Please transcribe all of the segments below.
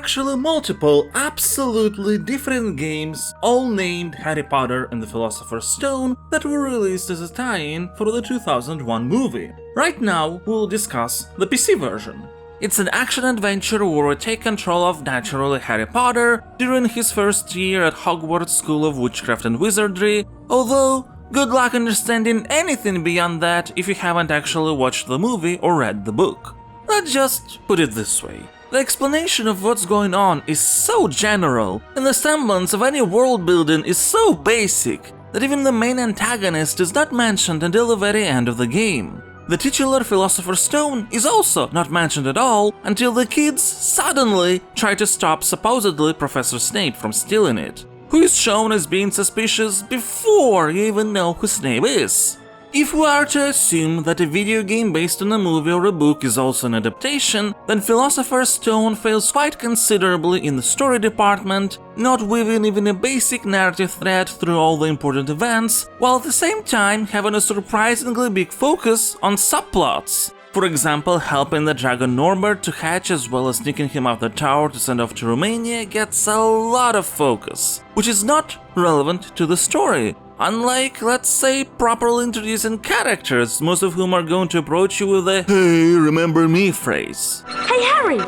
actually multiple absolutely different games, all named Harry Potter and the Philosopher's Stone, that were released as a tie-in for the 2001 movie. Right now, we'll discuss the PC version. It's an action-adventure where we take control of naturally Harry Potter during his first year at Hogwarts School of Witchcraft and Wizardry, although good luck understanding anything beyond that if you haven't actually watched the movie or read the book. Let's just put it this way. The explanation of what's going on is so general, and the semblance of any world building is so basic, that even the main antagonist is not mentioned until the very end of the game. The titular Philosopher's Stone is also not mentioned at all until the kids suddenly try to stop supposedly Professor Snape from stealing it, who is shown as being suspicious before you even know who Snape is. If we are to assume that a video game based on a movie or a book is also an adaptation, then Philosopher's Stone fails quite considerably in the story department, not weaving even a basic narrative thread through all the important events, while at the same time having a surprisingly big focus on subplots. For example, helping the dragon Norbert to hatch as well as sneaking him out the tower to send off to Romania gets a lot of focus, which is not relevant to the story. Unlike, let's say, properly introducing characters, most of whom are going to approach you with a "Hey, remember me" phrase. Hey Harry,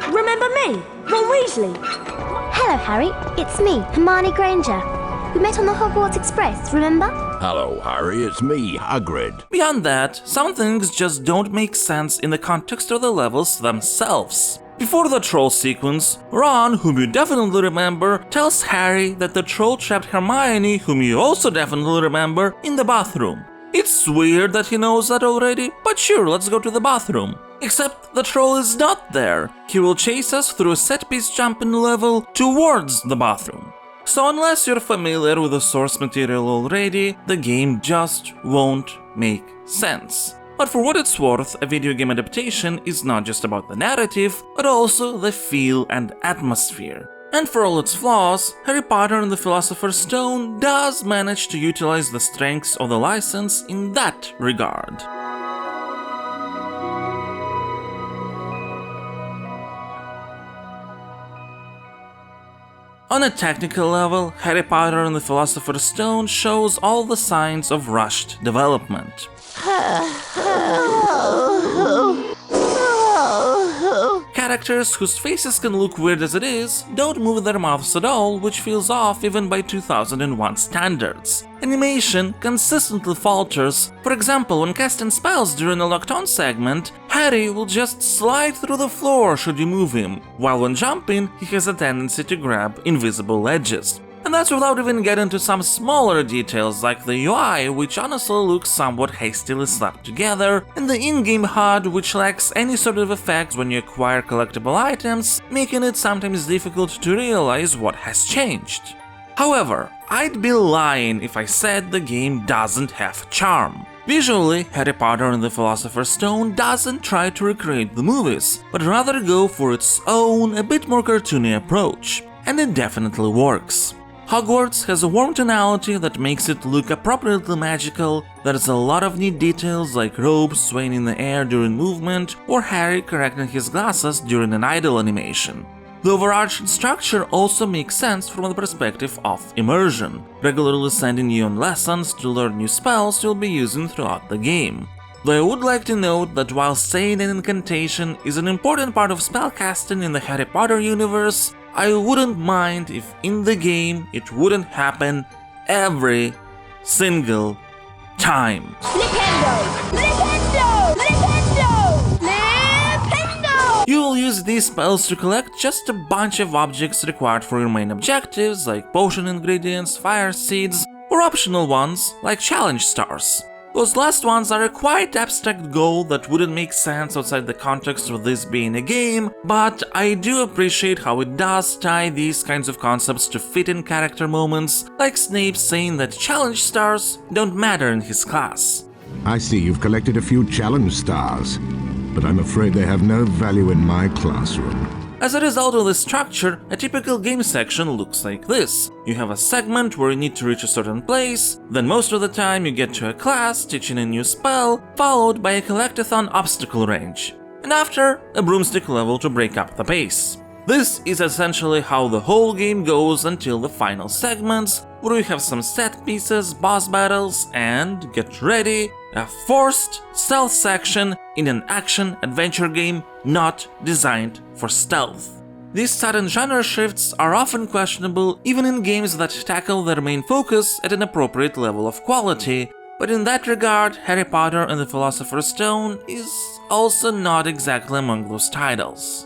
remember me? Ron Weasley. Hello Harry, it's me, Hermione Granger. We met on the Hogwarts Express, remember? Hello Harry, it's me, Hagrid. Beyond that, some things just don't make sense in the context of the levels themselves. Before the troll sequence, Ron, whom you definitely remember, tells Harry that the troll trapped Hermione, whom you also definitely remember, in the bathroom. It's weird that he knows that already, but sure, let's go to the bathroom. Except the troll is not there. He will chase us through a set-piece jumping level towards the bathroom. So unless you're familiar with the source material already, the game just won't make sense. But for what it's worth, a video game adaptation is not just about the narrative, but also the feel and atmosphere. And for all its flaws, Harry Potter and the Philosopher's Stone does manage to utilize the strengths of the license in that regard. On a technical level, Harry Potter and the Philosopher's Stone shows all the signs of rushed development. Characters whose faces can look weird as it is don't move their mouths at all, which feels off even by 2001 standards. Animation consistently falters. For example, when casting spells during a locked-on segment, Harry will just slide through the floor should you move him, while when jumping, he has a tendency to grab invisible ledges. And that's without even getting to some smaller details like the UI, which honestly looks somewhat hastily slapped together, and the in-game HUD, which lacks any sort of effects when you acquire collectible items, making it sometimes difficult to realize what has changed. However, I'd be lying if I said the game doesn't have charm. Visually, Harry Potter and the Philosopher's Stone doesn't try to recreate the movies, but rather go for its own, a bit more cartoony approach, and it definitely works. Hogwarts has a warm tonality that makes it look appropriately magical. There's a lot of neat details like robes swaying in the air during movement or Harry correcting his glasses during an idle animation. The overarching structure also makes sense from the perspective of immersion, regularly sending you on lessons to learn new spells you'll be using throughout the game. Though I would like to note that while saying an incantation is an important part of spellcasting in the Harry Potter universe, I wouldn't mind if in the game it wouldn't happen every single time. Flipendo! Flipendo! Flipendo! Flipendo! You will use these spells to collect just a bunch of objects required for your main objectives, like potion ingredients, fire seeds, or optional ones, like challenge stars. Those last ones are a quite abstract goal that wouldn't make sense outside the context of this being a game, but I do appreciate how it does tie these kinds of concepts to fit-in character moments, like Snape saying that challenge stars don't matter in his class. I see you've collected a few challenge stars, but I'm afraid they have no value in my classroom. As a result of this structure, a typical game section looks like this. You have a segment where you need to reach a certain place, then most of the time you get to a class teaching a new spell, followed by a collectathon obstacle range, and after, a broomstick level to break up the pace. This is essentially how the whole game goes until the final segments, where you have some set pieces, boss battles, and, get ready, a forced stealth section in an action-adventure game not designed for stealth. These sudden genre shifts are often questionable even in games that tackle their main focus at an appropriate level of quality, but in that regard, Harry Potter and the Philosopher's Stone is also not exactly among those titles.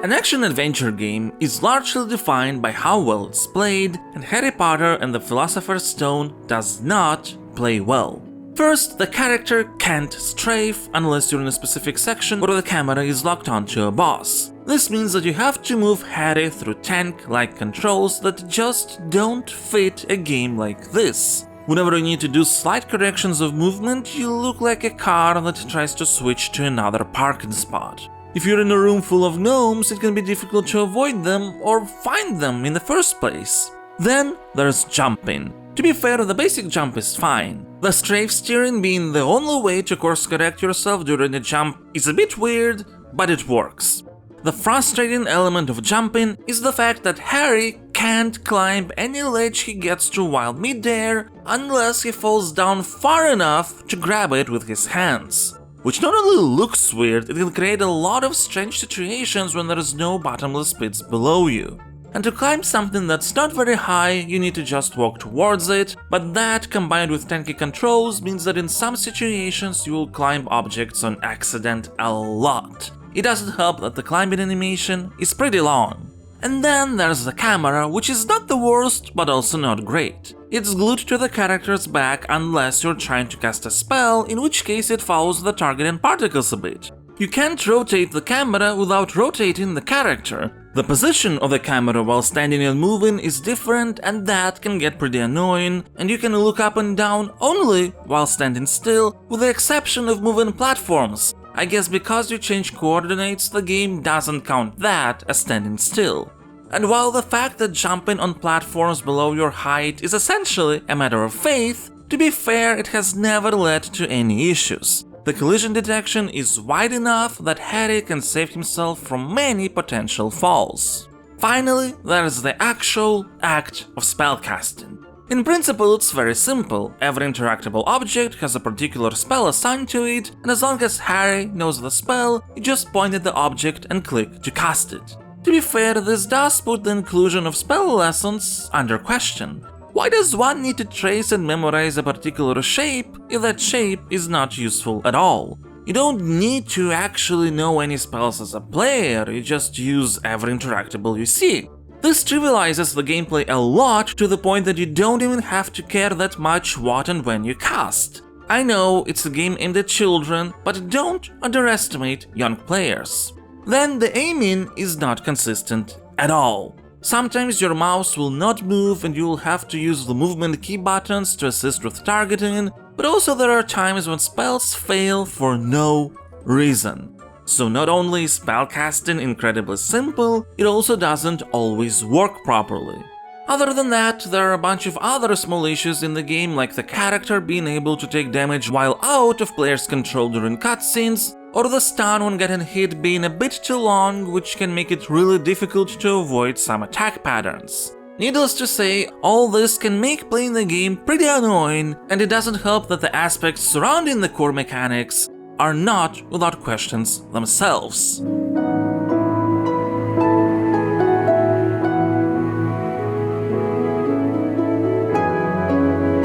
An action-adventure game is largely defined by how well it's played, and Harry Potter and the Philosopher's Stone does not play well. First, the character can't strafe unless you're in a specific section where the camera is locked onto a boss. This means that you have to move Harry through tank-like controls that just don't fit a game like this. Whenever you need to do slight corrections of movement, you look like a car that tries to switch to another parking spot. If you're in a room full of gnomes, it can be difficult to avoid them or find them in the first place. Then there's jumping. To be fair, the basic jump is fine. The strafe steering being the only way to course correct yourself during a jump is a bit weird, but it works. The frustrating element of jumping is the fact that Harry can't climb any ledge he gets to while midair unless he falls down far enough to grab it with his hands. Which not only looks weird, it can create a lot of strange situations when there is no bottomless pits below you. And to climb something that's not very high, you need to just walk towards it, but that combined with tanky controls means that in some situations you will climb objects on accident a lot. It doesn't help that the climbing animation is pretty long. And then there's the camera, which is not the worst, but also not great. It's glued to the character's back unless you're trying to cast a spell, in which case it follows the target and particles a bit. You can't rotate the camera without rotating the character. The position of the camera while standing and moving is different, and that can get pretty annoying, and you can look up and down only while standing still, with the exception of moving platforms. I guess because you change coordinates, the game doesn't count that as standing still. And while the fact that jumping on platforms below your height is essentially a matter of faith, to be fair, it has never led to any issues. The collision detection is wide enough that Harry can save himself from many potential falls. Finally, there's the actual act of spellcasting. In principle, it's very simple. Every interactable object has a particular spell assigned to it, and as long as Harry knows the spell, you just point at the object and click to cast it. To be fair, this does put the inclusion of spell lessons under question. Why does one need to trace and memorize a particular shape if that shape is not useful at all? You don't need to actually know any spells as a player, you just use every interactable you see. This trivializes the gameplay a lot to the point that you don't even have to care that much what and when you cast. I know it's a game aimed at children, but don't underestimate young players. Then the aiming is not consistent at all. Sometimes your mouse will not move and you will have to use the movement key buttons to assist with targeting, but also there are times when spells fail for no reason. So not only is spellcasting incredibly simple, it also doesn't always work properly. Other than that, there are a bunch of other small issues in the game, like the character being able to take damage while out of player's control during cutscenes, or the stun when getting hit being a bit too long, which can make it really difficult to avoid some attack patterns. Needless to say, all this can make playing the game pretty annoying, and it doesn't help that the aspects surrounding the core mechanics are not without questions themselves.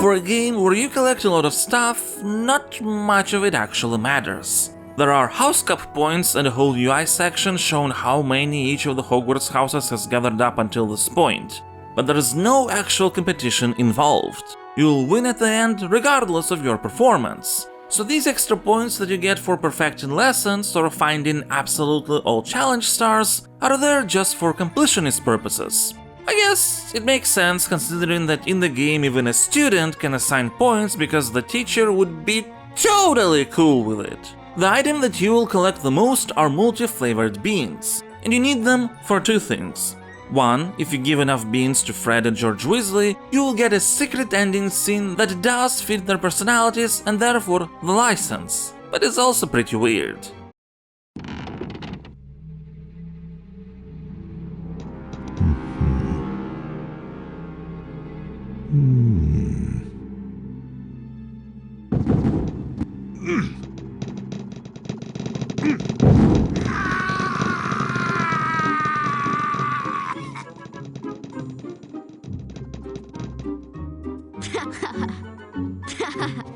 For a game where you collect a lot of stuff, not much of it actually matters. There are house cup points and a whole UI section showing how many each of the Hogwarts houses has gathered up until this point, but there is no actual competition involved. You'll win at the end regardless of your performance. So these extra points that you get for perfecting lessons or finding absolutely all challenge stars are there just for completionist purposes. I guess it makes sense considering that in the game even a student can assign points because the teacher would be totally cool with it. The item that you will collect the most are multi-flavored beans, and you need them for two things. One, if you give enough beans to Fred and George Weasley, you will get a secret ending scene that does fit their personalities and therefore the license, but it's also pretty weird.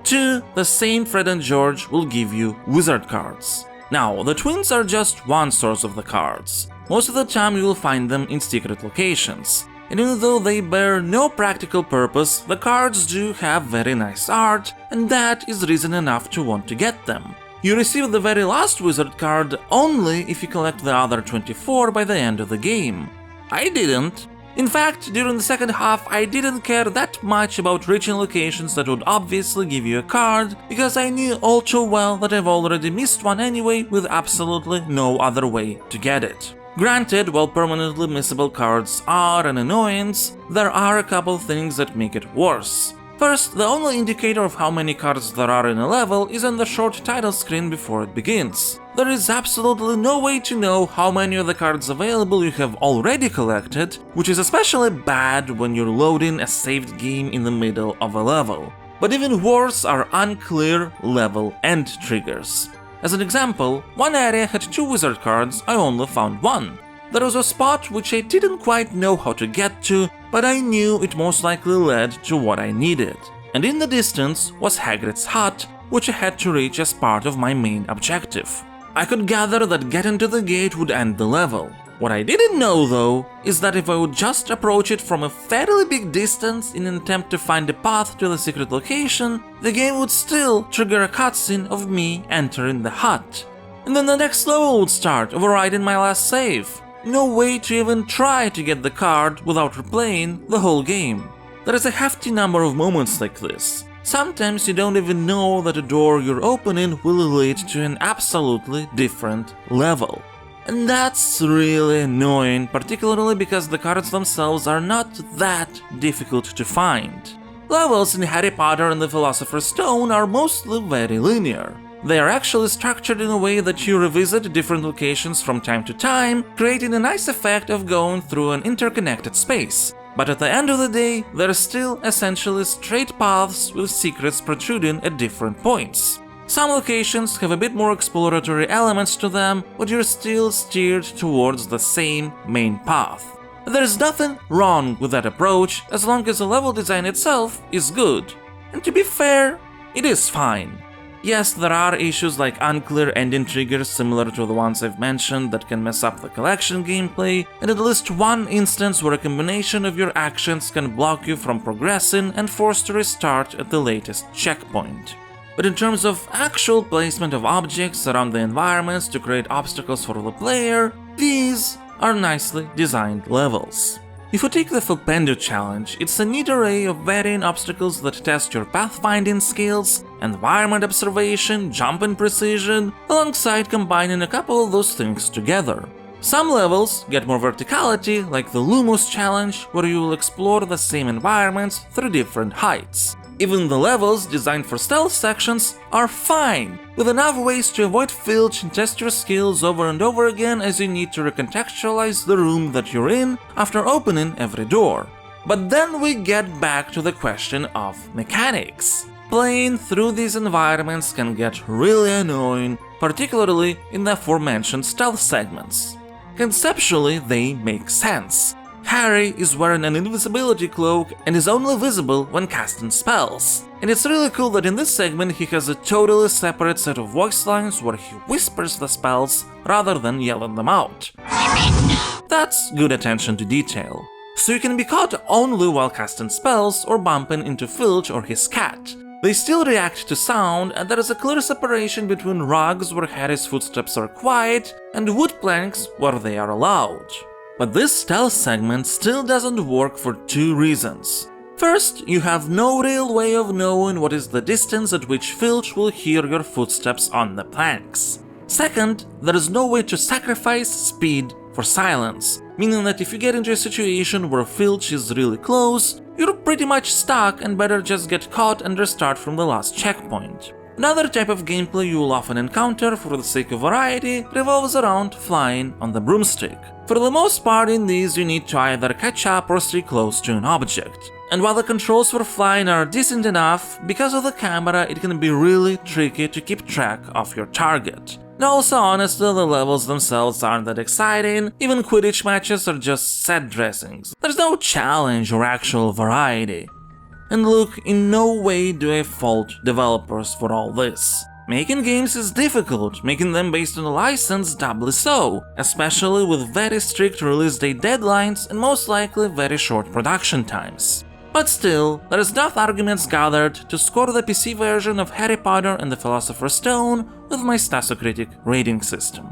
Two, the same Fred and George will give you wizard cards. Now, the twins are just one source of the cards. Most of the time you will find them in secret locations. And even though they bear no practical purpose, the cards do have very nice art, and that is reason enough to want to get them. You receive the very last wizard card only if you collect the other 24 by the end of the game. I didn't. In fact, during the second half I didn't care that much about reaching locations that would obviously give you a card, because I knew all too well that I've already missed one anyway with absolutely no other way to get it. Granted, while permanently missable cards are an annoyance, there are a couple things that make it worse. First, the only indicator of how many cards there are in a level is on the short title screen before it begins. There is absolutely no way to know how many of the cards available you have already collected, which is especially bad when you're loading a saved game in the middle of a level. But even worse are unclear level end triggers. As an example, one area had 2 wizard cards, I only found 1. There was a spot which I didn't quite know how to get to, but I knew it most likely led to what I needed. And in the distance was Hagrid's hut, which I had to reach as part of my main objective. I could gather that getting to the gate would end the level. What I didn't know, though, is that if I would just approach it from a fairly big distance in an attempt to find a path to the secret location, the game would still trigger a cutscene of me entering the hut. And then the next level would start, overriding my last save. No way to even try to get the card without replaying the whole game. There is a hefty number of moments like this. Sometimes you don't even know that a door you're opening will lead to an absolutely different level. And that's really annoying, particularly because the cards themselves are not that difficult to find. Levels in Harry Potter and the Philosopher's Stone are mostly very linear. They are actually structured in a way that you revisit different locations from time to time, creating a nice effect of going through an interconnected space. But at the end of the day, they're still essentially straight paths with secrets protruding at different points. Some locations have a bit more exploratory elements to them, but you're still steered towards the same main path. There's nothing wrong with that approach as long as the level design itself is good. And to be fair, it is fine. Yes, there are issues like unclear ending triggers similar to the ones I've mentioned that can mess up the collection gameplay, and at least one instance where a combination of your actions can block you from progressing and force to restart at the latest checkpoint. But in terms of actual placement of objects around the environments to create obstacles for the player, these are nicely designed levels. If you take the Flipendo challenge, it's a neat array of varying obstacles that test your pathfinding skills, environment observation, jumping precision, alongside combining a couple of those things together. Some levels get more verticality, like the Lumos challenge, where you will explore the same environments through different heights. Even the levels designed for stealth sections are fine, with enough ways to avoid filch and test your skills over and over again as you need to recontextualize the room that you're in after opening every door. But then we get back to the question of mechanics. Playing through these environments can get really annoying, particularly in the aforementioned stealth segments. Conceptually, they make sense. Harry is wearing an invisibility cloak and is only visible when casting spells. And it's really cool that in this segment he has a totally separate set of voice lines where he whispers the spells rather than yelling them out. That's good attention to detail. So you can be caught only while casting spells or bumping into Filch or his cat. They still react to sound, and there is a clear separation between rugs where Harry's footsteps are quiet and wood planks where they are loud. But this stealth segment still doesn't work for 2 reasons. First, you have no real way of knowing what is the distance at which Filch will hear your footsteps on the planks. Second, there is no way to sacrifice speed for silence, meaning that if you get into a situation where Filch is really close, you're pretty much stuck and better just get caught and restart from the last checkpoint. Another type of gameplay you will often encounter for the sake of variety revolves around flying on the broomstick. For the most part in these you need to either catch up or stay close to an object. And while the controls for flying are decent enough, because of the camera it can be really tricky to keep track of your target. And also honestly, the levels themselves aren't that exciting, even Quidditch matches are just set dressings. There's no challenge or actual variety. And look, in no way do I fault developers for all this. Making games is difficult, making them based on a license doubly so, especially with very strict release date deadlines and most likely very short production times. But still, there is enough arguments gathered to score the PC version of Harry Potter and the Philosopher's Stone with my Stasocritic rating system.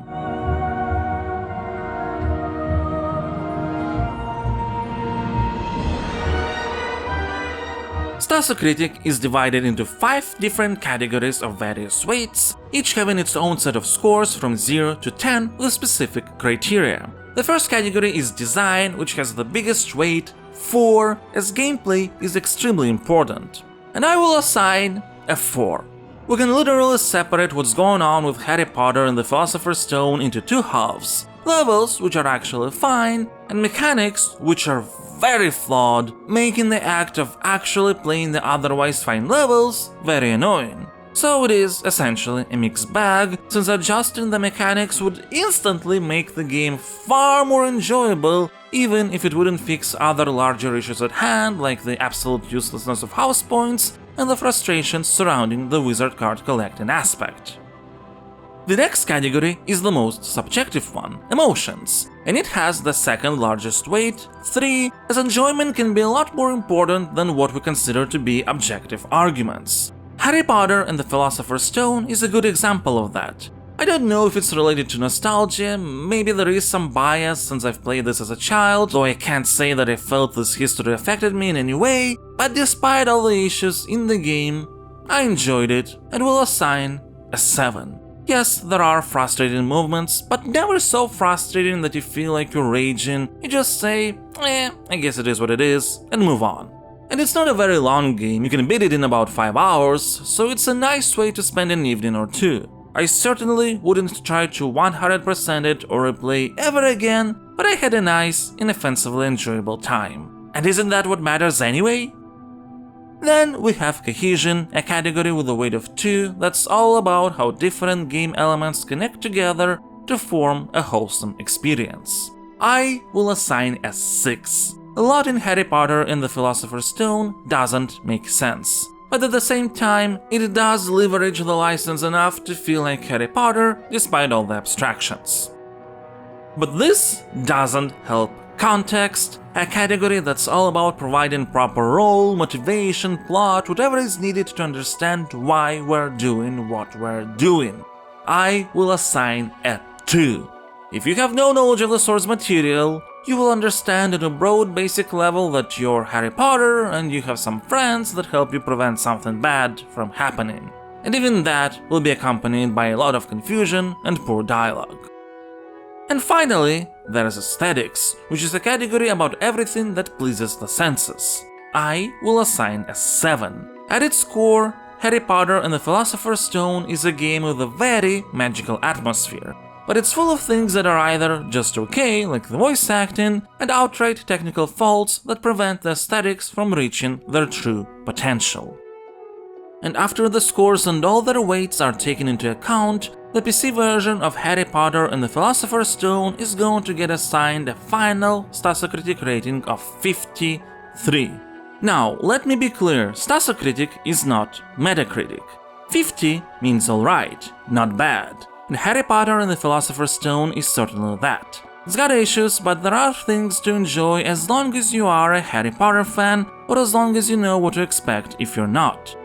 Stasocritic is divided into 5 different categories of various weights, each having its own set of scores from 0 to 10 with specific criteria. The first category is design, which has the biggest weight, 4, as gameplay is extremely important. And I will assign a 4. We can literally separate what's going on with Harry Potter and the Philosopher's Stone into 2 halves. Levels, which are actually fine, and mechanics, which are very flawed, making the act of actually playing the otherwise fine levels very annoying. So it is essentially a mixed bag, since adjusting the mechanics would instantly make the game far more enjoyable, even if it wouldn't fix other larger issues at hand, like the absolute uselessness of house points and the frustrations surrounding the wizard card collecting aspect. The next category is the most subjective one, emotions, and it has the second largest weight, 3, as enjoyment can be a lot more important than what we consider to be objective arguments. Harry Potter and the Philosopher's Stone is a good example of that. I don't know if it's related to nostalgia, maybe there is some bias since I've played this as a child, though I can't say that I felt this history affected me in any way, but despite all the issues in the game, I enjoyed it and will assign a 7. Yes, there are frustrating movements, but never so frustrating that you feel like you're raging. You just say, I guess it is what it is, and move on. And it's not a very long game, you can beat it in about 5 hours, so it's a nice way to spend an evening or two. I certainly wouldn't try to 100% it or replay ever again, but I had a nice, inoffensively enjoyable time. And isn't that what matters anyway? Then we have cohesion, a category with a weight of 2 that's all about how different game elements connect together to form a wholesome experience. I will assign a 6. A lot in Harry Potter and the Philosopher's Stone doesn't make sense, but at the same time, it does leverage the license enough to feel like Harry Potter despite all the abstractions. But this doesn't help context, a category that's all about providing proper role, motivation, plot, whatever is needed to understand why we're doing what we're doing. I will assign a 2. If you have no knowledge of the source material, you will understand at a broad basic level that you're Harry Potter and you have some friends that help you prevent something bad from happening. And even that will be accompanied by a lot of confusion and poor dialogue. And finally, there is aesthetics, which is a category about everything that pleases the senses. I will assign a 7. At its core, Harry Potter and the Philosopher's Stone is a game with a very magical atmosphere, but it's full of things that are either just okay, like the voice acting, and outright technical faults that prevent the aesthetics from reaching their true potential. And after the scores and all their weights are taken into account, the PC version of Harry Potter and the Philosopher's Stone is going to get assigned a final Stasocritic rating of 53. Now, let me be clear, Stasocritic is not Metacritic. 50 means alright, not bad, and Harry Potter and the Philosopher's Stone is certainly that. It's got issues, but there are things to enjoy as long as you are a Harry Potter fan, or as long as you know what to expect if you're not.